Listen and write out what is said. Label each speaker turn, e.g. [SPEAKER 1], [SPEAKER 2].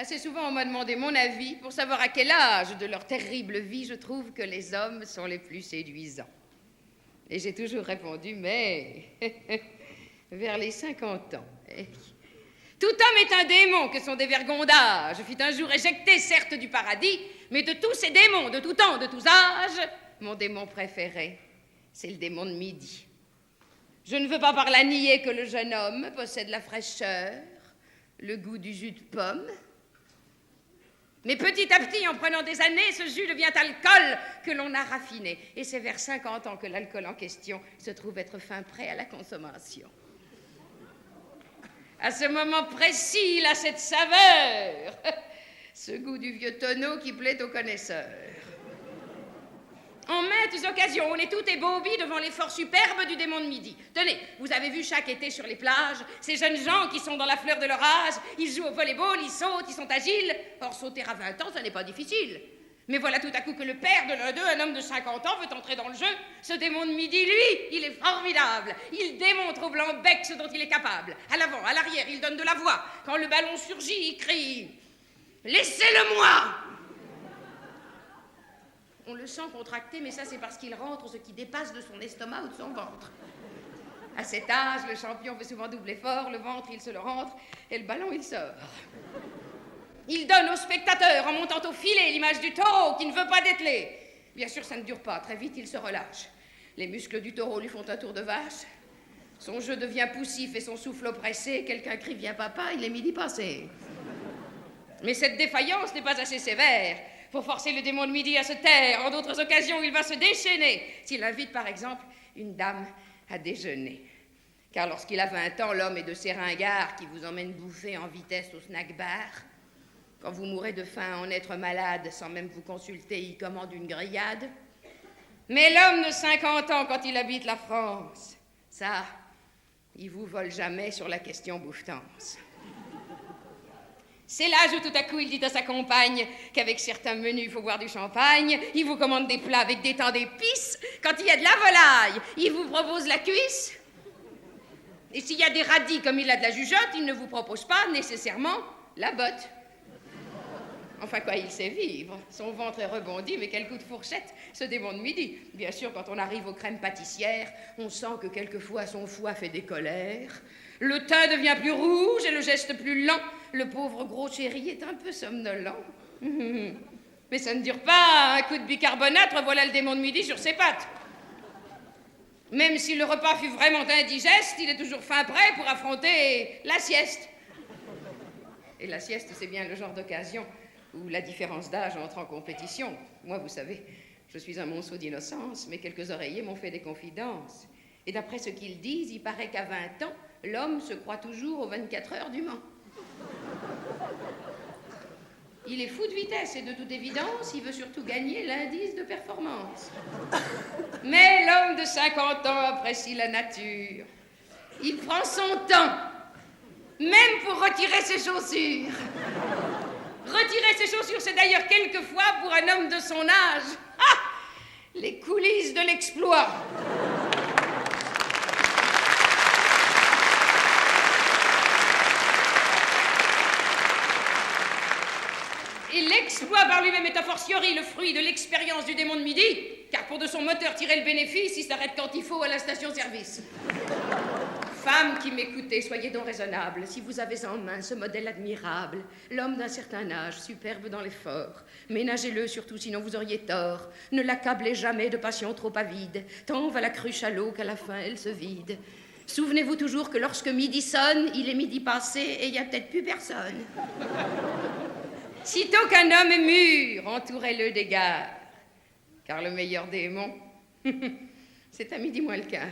[SPEAKER 1] Assez souvent, on m'a demandé mon avis pour savoir à quel âge de leur terrible vie je trouve que les hommes sont les plus séduisants. Et j'ai toujours répondu, mais vers les 50 ans. Tout homme est un démon que son dévergondage fut un jour éjecté, certes, du paradis, mais de tous ces démons, de tout temps, de tous âges, mon démon préféré, c'est le démon de midi. Je ne veux pas par là nier que le jeune homme possède la fraîcheur, le goût du jus de pomme. Mais petit à petit, en prenant des années, ce jus devient alcool que l'on a raffiné. Et c'est vers 50 ans que l'alcool en question se trouve être fin prêt à la consommation. À ce moment précis, il a cette saveur, ce goût du vieux tonneau qui plaît aux connaisseurs. En maintes occasions, on est tout ébobis devant l'effort superbe du démon de midi. Tenez, vous avez vu chaque été sur les plages, ces jeunes gens qui sont dans la fleur de leur âge, ils jouent au volleyball, ils sautent, ils sont agiles. Or, sauter à 20 ans, ça n'est pas difficile. Mais voilà tout à coup que le père de l'un d'eux, un homme de 50 ans, veut entrer dans le jeu. Ce démon de midi, lui, il est formidable. Il démontre au blanc-bec ce dont il est capable. À l'avant, à l'arrière, il donne de la voix. Quand le ballon surgit, il crie « Laissez-le-moi » On le sent contracté, mais ça, c'est parce qu'il rentre ce qui dépasse de son estomac ou de son ventre. À cet âge, le champion fait souvent double effort, le ventre, il se le rentre, et le ballon, il sort. Il donne au spectateur, en montant au filet, l'image du taureau qui ne veut pas dételer. Bien sûr, ça ne dure pas. Très vite, il se relâche. Les muscles du taureau lui font un tour de vache. Son jeu devient poussif et son souffle oppressé. Quelqu'un crie « Viens, papa », il est midi passé. Mais cette défaillance n'est pas assez sévère. Faut forcer le démon de midi à se taire. En d'autres occasions, il va se déchaîner. S'il invite, par exemple, une dame à déjeuner. Car lorsqu'il a 20 ans, l'homme est de ces ringards qui vous emmènent bouffer en vitesse au snack-bar. Quand vous mourrez de faim, en être malade, sans même vous consulter, il commande une grillade. Mais l'homme de 50 ans, quand il habite la France, ça, il vous vole jamais sur la question bouffetance. C'est l'âge où tout à coup il dit à sa compagne qu'avec certains menus il faut boire du champagne, il vous commande des plats avec des temps d'épices, quand il y a de la volaille, il vous propose la cuisse. Et s'il y a des radis comme il a de la jugeote, il ne vous propose pas nécessairement la botte. Enfin quoi, il sait vivre. Son ventre est rebondi, mais quel coup de fourchette, ce démon de midi. Bien sûr, quand on arrive aux crèmes pâtissières, on sent que quelquefois son foie fait des colères. Le teint devient plus rouge et le geste plus lent. Le pauvre gros chéri est un peu somnolent. Mais ça ne dure pas. Un coup de bicarbonate, revoilà le démon de midi sur ses pattes. Même si le repas fut vraiment indigeste, il est toujours fin prêt pour affronter la sieste. Et la sieste, c'est bien le genre d'occasion où la différence d'âge entre en compétition. Moi, vous savez, je suis un monceau d'innocence, mais quelques oreillers m'ont fait des confidences. Et d'après ce qu'ils disent, il paraît qu'à 20 ans, l'homme se croit toujours aux 24 heures du Mans. Il est fou de vitesse et de toute évidence, il veut surtout gagner l'indice de performance. Mais l'homme de 50 ans apprécie la nature. Il prend son temps, même pour retirer ses chaussures. Retirer ses chaussures, c'est d'ailleurs quelquefois pour un homme de son âge. Ah, les coulisses de l'exploit. Et l'exploit par lui-même est a fortiori le fruit de l'expérience du démon de midi, car pour de son moteur tirer le bénéfice, il s'arrête quand il faut à la station-service. Femmes qui m'écoutez, soyez donc raisonnables. Si vous avez en main ce modèle admirable, l'homme d'un certain âge, superbe dans l'effort, ménagez-le surtout, sinon vous auriez tort. Ne l'accablez jamais de passion trop avide, tant va la cruche à l'eau qu'à la fin elle se vide. Souvenez-vous toujours que lorsque midi sonne, il est midi passé et il n'y a peut-être plus personne. Sitôt qu'un homme est mûr, entourez-le d'égards, car le meilleur démon, c'est à midi moins le quart.